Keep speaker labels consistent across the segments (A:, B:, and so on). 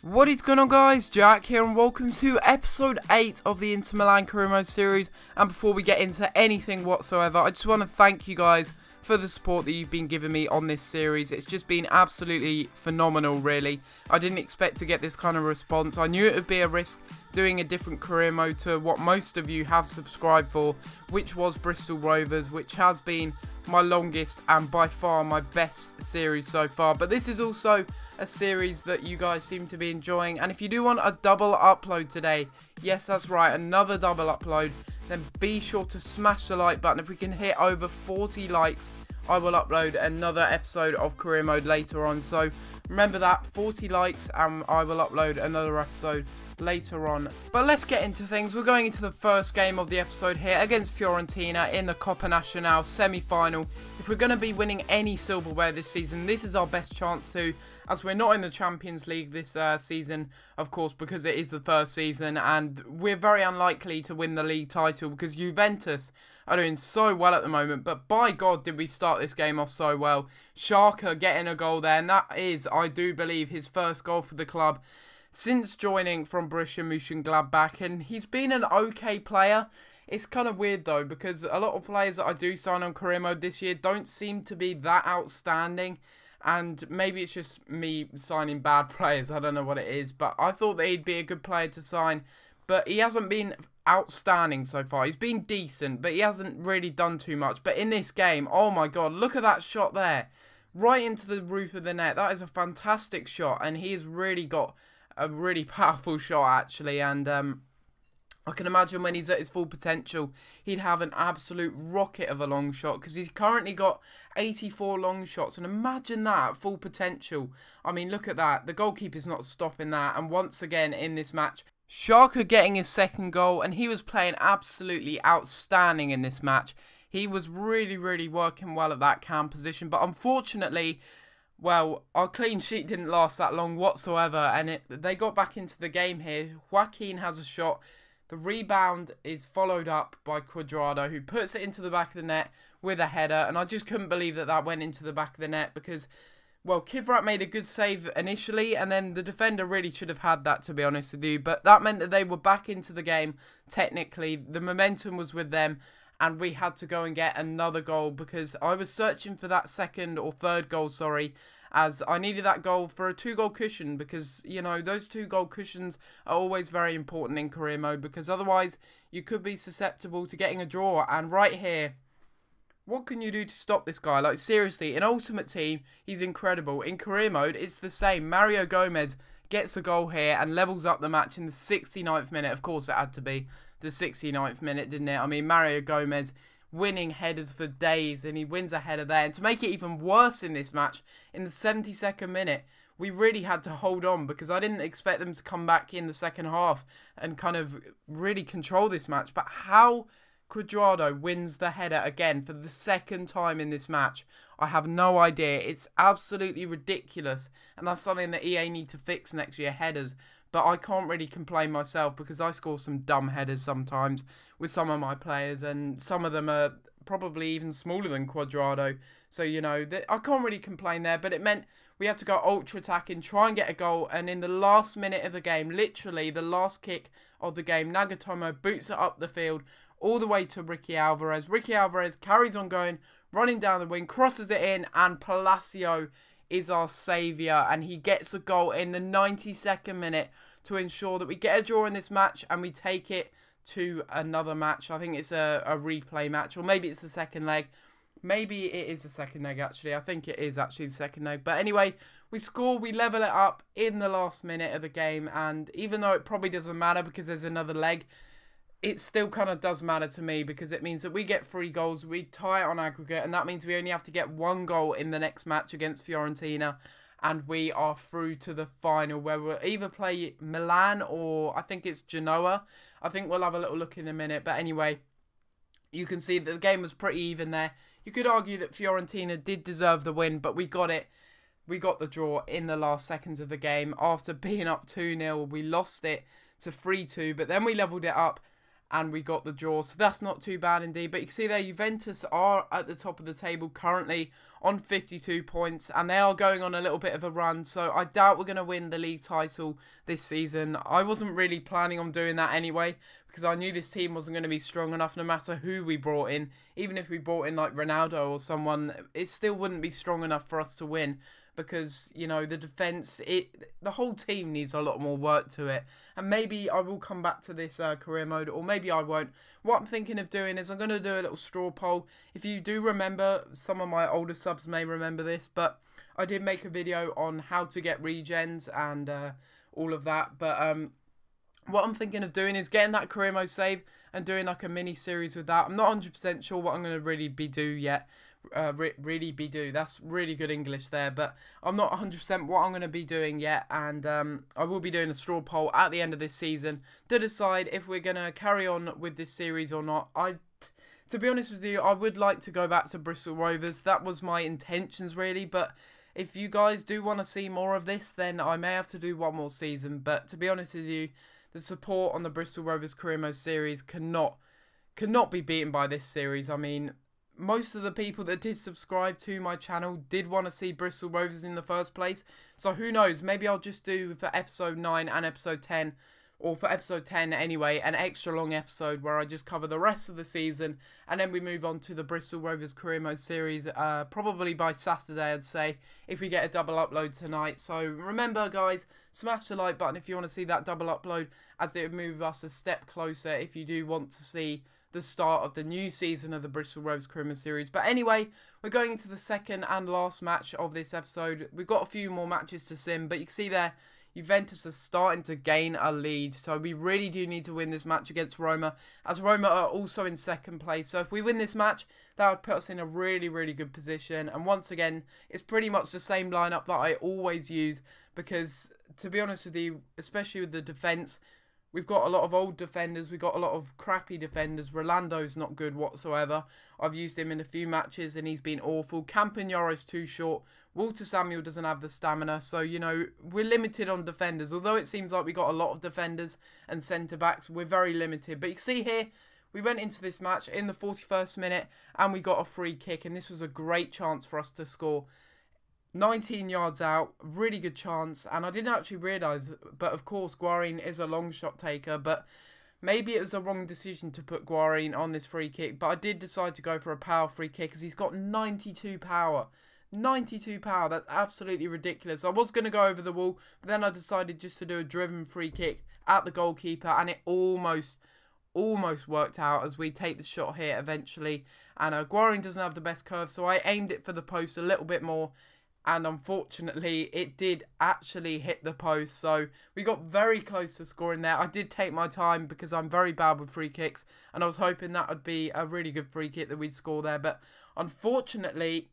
A: What is going on, guys? Jack here, and welcome to episode 8 of the Inter Milan career mode series. And before we get into anything whatsoever, I just want to thank you guys for the support that you've been giving me on this series. It's just been absolutely phenomenal, really. I didn't expect to get this kind of response. I knew it would be a risk doing a different career mode to what most of you have subscribed for, which was Bristol Rovers, which has been my longest and by far my best series so far. But this is also a series that you guys seem to be enjoying, and if you do want a double upload today, yes, that's right, another double upload, then be sure to smash the like button. If we can hit over 40 likes, I will upload another episode of career mode later on. So remember that, 40 likes and I will upload another episode later on. But let's get into things. We're going into the first game of the episode here against Fiorentina in the Coppa Nacional semi-final. If we're going to be winning any silverware this season, this is our best chance to, as we're not in the Champions League this season, of course, because it is the first season, and we're very unlikely to win the league title because Juventus are doing so well at the moment. But by God, did we start this game off so well. Schalke getting a goal there, and that is, I do believe, his first goal for the club since joining from Borussia Mönchengladbach, and he's been an okay player. It's kind of weird though, because a lot of players that I do sign on career mode this year don't seem to be that outstanding, and maybe it's just me signing bad players, I don't know what it is, but I thought that he'd be a good player to sign, but he hasn't been outstanding so far. He's been decent, but he hasn't really done too much. But in this game, oh my God, look at that shot there, right into the roof of the net. That is a fantastic shot, and he has really got a really powerful shot actually, and I can imagine when he's at his full potential, he'd have an absolute rocket of a long shot, because he's currently got 84 long shots, and imagine that at full potential. I mean, look at that. The goalkeeper's not stopping that, and once again in this match, Schalke getting his second goal, and he was playing absolutely outstanding in this match. He was really working well at that cam position, but unfortunately, well, our clean sheet didn't last that long whatsoever, and they got back into the game here. Joaquin has a shot. The rebound is followed up by Cuadrado, who puts it into the back of the net with a header, and I just couldn't believe that that went into the back of the net because, well, Kivrat made a good save initially, and then the defender really should have had that, to be honest with you, but that meant that they were back into the game technically. The momentum was with them, and we had to go and get another goal because I was searching for that second or third goal, sorry, as I needed that goal for a 2-goal cushion because, you know, those 2-goal cushions are always very important in career mode because otherwise you could be susceptible to getting a draw. And right here, what can you do to stop this guy? Like, seriously, in Ultimate Team, he's incredible. In career mode, it's the same. Mario Gomez gets a goal here and levels up the match in the 69th minute. Of course, it had to be the 69th minute, didn't it? I mean, Mario Gomez winning headers for days, and he wins a header there. And to make it even worse in this match, in the 72nd minute, we really had to hold on because I didn't expect them to come back in the second half and kind of really control this match. But how Cuadrado wins the header again for the second time in this match, I have no idea. It's absolutely ridiculous, and that's something that EA need to fix next year, headers. But I can't really complain myself because I score some dumb headers sometimes with some of my players, and some of them are probably even smaller than Cuadrado. So, you know, I can't really complain there, but it meant we had to go ultra attacking, try and get a goal, and in the last minute of the game, literally the last kick of the game, Nagatomo boots it up the field all the way to Ricky Alvarez. Ricky Alvarez carries on going, running down the wing, crosses it in, and Palacio is our saviour, and he gets a goal in the 92nd minute to ensure that we get a draw in this match and we take it to another match. I think it's a replay match, or maybe it's the second leg. Maybe it is the second leg, actually. I think it is actually the second leg. But anyway, we score, we level it up in the last minute of the game, and even though it probably doesn't matter because there's another leg, it still kind of does matter to me because it means that we get 3 goals, we tie it on aggregate, and that means we only have to get 1 goal in the next match against Fiorentina, and we are through to the final where we'll either play Milan or I think it's Genoa. I think we'll have a little look in a minute, but anyway, you can see that the game was pretty even there. You could argue that Fiorentina did deserve the win, but we got it. We got the draw in the last seconds of the game. After being up 2-0, we lost it to 3-2, but then we levelled it up. and we got the draw, so that's not too bad indeed. But you can see there, Juventus are at the top of the table currently on 52 points, and they are going on a little bit of a run, so I doubt we're going to win the league title this season. I wasn't really planning on doing that anyway, because I knew this team wasn't going to be strong enough no matter who we brought in. Even if we brought in like Ronaldo or someone, it still wouldn't be strong enough for us to win. Because, you know, the defence, the whole team needs a lot more work to it. And maybe I will come back to this career mode, or maybe I won't. What I'm thinking of doing is I'm going to do a little straw poll. If you do remember, some of my older subs may remember this, but I did make a video on how to get regens and all of that. But what I'm thinking of doing is getting that career mode save and doing like a mini series with that. I'm not 100% sure what I'm going to really be do yet. That's really good English there, but I'm not 100% what I'm going to be doing yet, and I will be doing a straw poll at the end of this season to decide if we're going to carry on with this series or not. To be honest with you, I would like to go back to Bristol Rovers. That was my intentions really, but if you guys do want to see more of this, then I may have to do one more season. But to be honest with you, the support on the Bristol Rovers Career Mode series cannot be beaten by this series. I mean, most of the people that did subscribe to my channel did want to see Bristol Rovers in the first place. So who knows, maybe I'll just do for episode 9 and episode 10, or for episode 10 anyway, an extra long episode where I just cover the rest of the season, and then we move on to the Bristol Rovers Career Mode series, probably by Saturday, I'd say, if we get a double upload tonight. So remember guys, smash the like button if you want to see that double upload, as it would move us a step closer if you do want to see the start of the new season of the Bristol Rovers Career Mode series. But anyway, we're going into the second and last match of this episode. We've got a few more matches to sim, but you can see there, Juventus are starting to gain a lead, so we really do need to win this match against Roma, as Roma are also in second place. So if we win this match, that would put us in a really, really good position. And once again, it's pretty much the same lineup that I always use, because to be honest with you, especially with the defence, we've got a lot of old defenders, we've got a lot of crappy defenders. Rolando's not good whatsoever. I've used him in a few matches and he's been awful. Campagnoro's too short. Walter Samuel doesn't have the stamina. So, you know, we're limited on defenders. Although it seems like we got a lot of defenders and centre-backs, we're very limited. But you can see here, we went into this match in the 41st minute and we got a free kick. And this was a great chance for us to score. 19 yards out, really good chance, and I didn't actually realise, but of course Guarin is a long shot taker, but maybe it was a wrong decision to put Guarin on this free kick, but I did decide to go for a power free kick because he's got 92 power. 92 power, that's absolutely ridiculous. I was going to go over the wall, but then I decided just to do a driven free kick at the goalkeeper, and it almost worked out as we take the shot here eventually, and Guarin doesn't have the best curve, so I aimed it for the post a little bit more. And unfortunately, it did actually hit the post. So we got very close to scoring there. I did take my time because I'm very bad with free kicks. And I was hoping that would be a really good free kick that we'd score there. But unfortunately,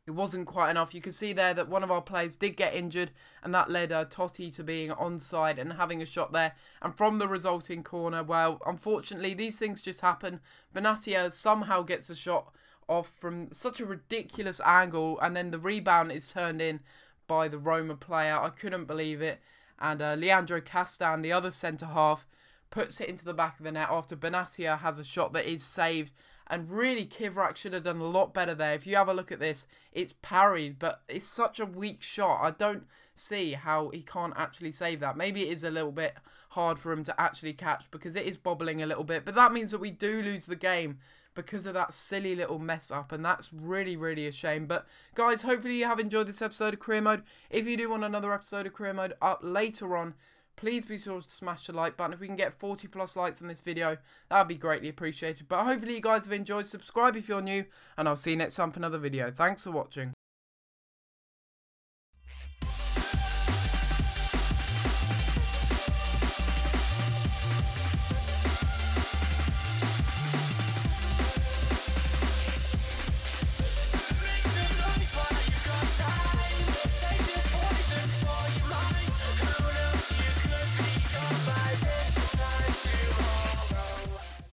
A: it wasn't quite enough. You can see there that one of our players did get injured. And that led Totti to being onside and having a shot there. And from the resulting corner, well, unfortunately, these things just happen. Benatia somehow gets a shot off from such a ridiculous angle, and then the rebound is turned in by the Roma player. I couldn't believe it. And Leandro Castan, the other centre-half, puts it into the back of the net after Benatia has a shot that is saved. And really, Kivrak should have done a lot better there. If you have a look at this, it's parried, but it's such a weak shot. I don't see how he can't actually save that. Maybe it is a little bit hard for him to actually catch because it is bobbling a little bit. But that means that we do lose the game because of that silly little mess up, and that's really, really a shame. But guys, hopefully you have enjoyed this episode of Career Mode. If you do want another episode of Career Mode up later on, please be sure to smash the like button. If we can get 40 plus likes on this video, that would be greatly appreciated. But hopefully you guys have enjoyed. Subscribe if you're new, and I'll see you next time for another video. Thanks for watching.